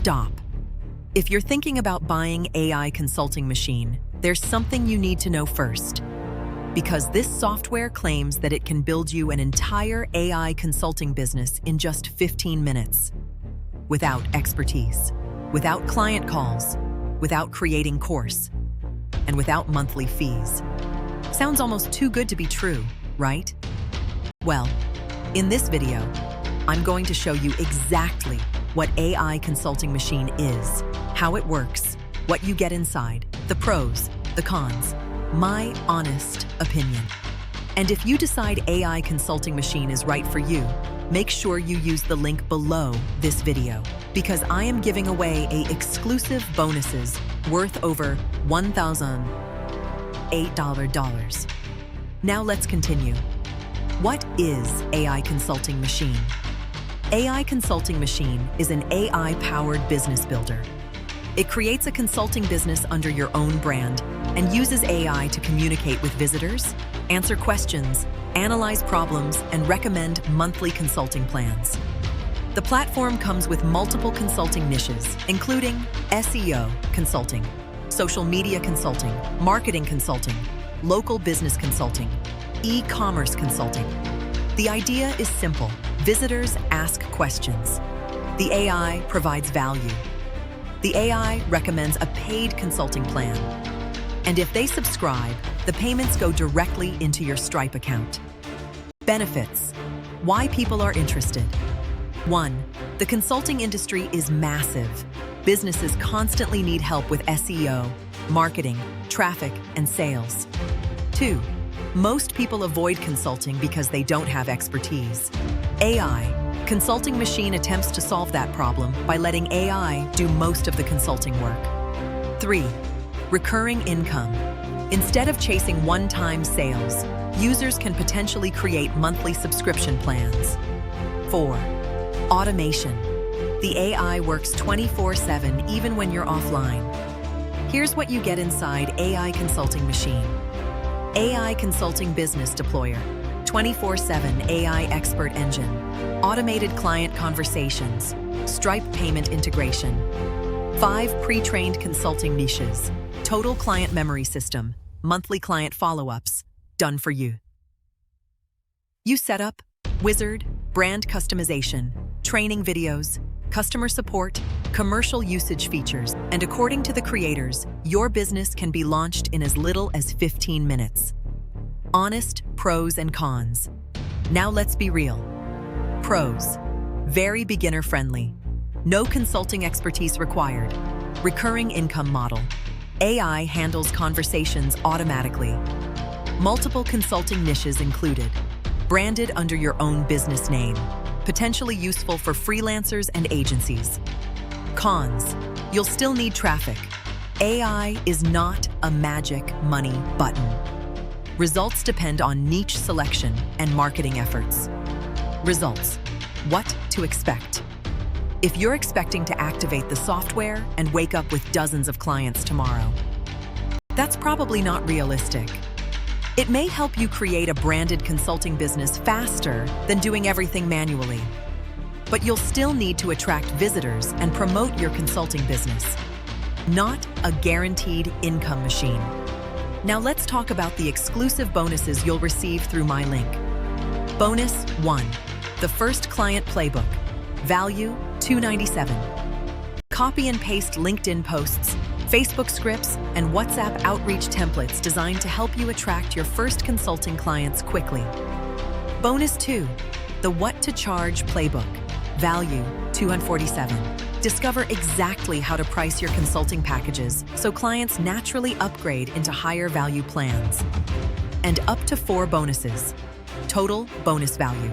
stop. If you're thinking about buying AI consulting machine, there's something you need to know first. Because this software claims that it can build you an entire AI consulting business in just 15 minutes. Without expertise, without client calls, without creating course, and without monthly fees. Sounds almost too good to be true, right? Well, in this video, I'm going to show you exactly what AI consulting machine is, how it works, what you get inside, the pros, the cons, my honest opinion. And if you decide AI consulting machine is right for you, make sure you use the link below this video, because I am giving away exclusive bonuses worth over $1,008. Now let's continue. What is AI consulting machine? AI consulting machine is an AI-powered business builder. It creates a consulting business under your own brand and uses AI to communicate with visitors, answer questions, analyze problems, and recommend monthly consulting plans. The platform comes with multiple consulting niches, including SEO consulting, social media consulting, marketing consulting, local business consulting, e-commerce consulting. The idea is simple. Visitors ask questions. The AI provides value. The AI recommends a paid consulting plan. And if they subscribe, the payments go directly into your Stripe account. Benefits. Why people are interested. 1. The consulting industry is massive. Businesses constantly need help with SEO, marketing, traffic, and sales. 2. Most people avoid consulting because they don't have expertise. AI. Consulting machine attempts to solve that problem by letting AI do most of the consulting work. 3. Recurring income. Instead of chasing one-time sales, users can potentially create monthly subscription plans. 4. Automation. The AI works 24/7 even when you're offline. Here's what you get inside AI consulting machine. AI consulting business deployer, 24/7 AI expert engine, automated client conversations, Stripe payment integration, 5 pre-trained consulting niches, total client memory system, monthly client follow-ups, done for you. You set up, wizard, brand customization, training videos, customer support, commercial usage features, and according to the creators, your business can be launched in as little as 15 minutes. Honest pros and cons. Now let's be real. Pros. Very beginner-friendly. No consulting expertise required. Recurring income model. AI handles conversations automatically. Multiple consulting niches included. Branded under your own business name. Potentially useful for freelancers and agencies. Cons. You'll still need traffic. AI is not a magic money button. Results depend on niche selection and marketing efforts. Results. What to expect. If you're expecting to activate the software and wake up with dozens of clients tomorrow, that's probably not realistic. It may help you create a branded consulting business faster than doing everything manually. But you'll still need to attract visitors and promote your consulting business. Not a guaranteed income machine. Now let's talk about the exclusive bonuses you'll receive through my link. Bonus 1. The first client playbook. Value $297. Copy and paste LinkedIn posts, Facebook scripts, and WhatsApp outreach templates designed to help you attract your first consulting clients quickly. Bonus 2. The What to Charge Playbook. Value $247. Discover exactly how to price your consulting packages so clients naturally upgrade into higher value plans. And up to 4 bonuses. Total bonus value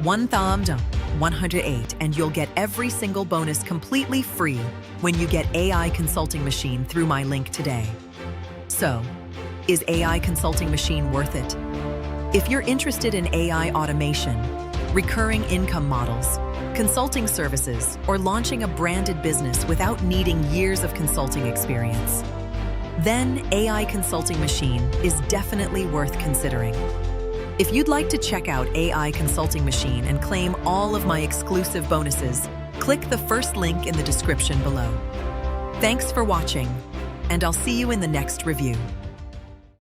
$1,108, and you'll get every single bonus completely free when you get AI consulting machine through my link today. So, is AI consulting machine worth it? If you're interested in AI automation, recurring income models, consulting services, or launching a branded business without needing years of consulting experience, then AI consulting machine is definitely worth considering. If you'd like to check out AI consulting machine and claim all of my exclusive bonuses, click Click the first link in the description below. Thanks for watching, and I'll see you in the next review.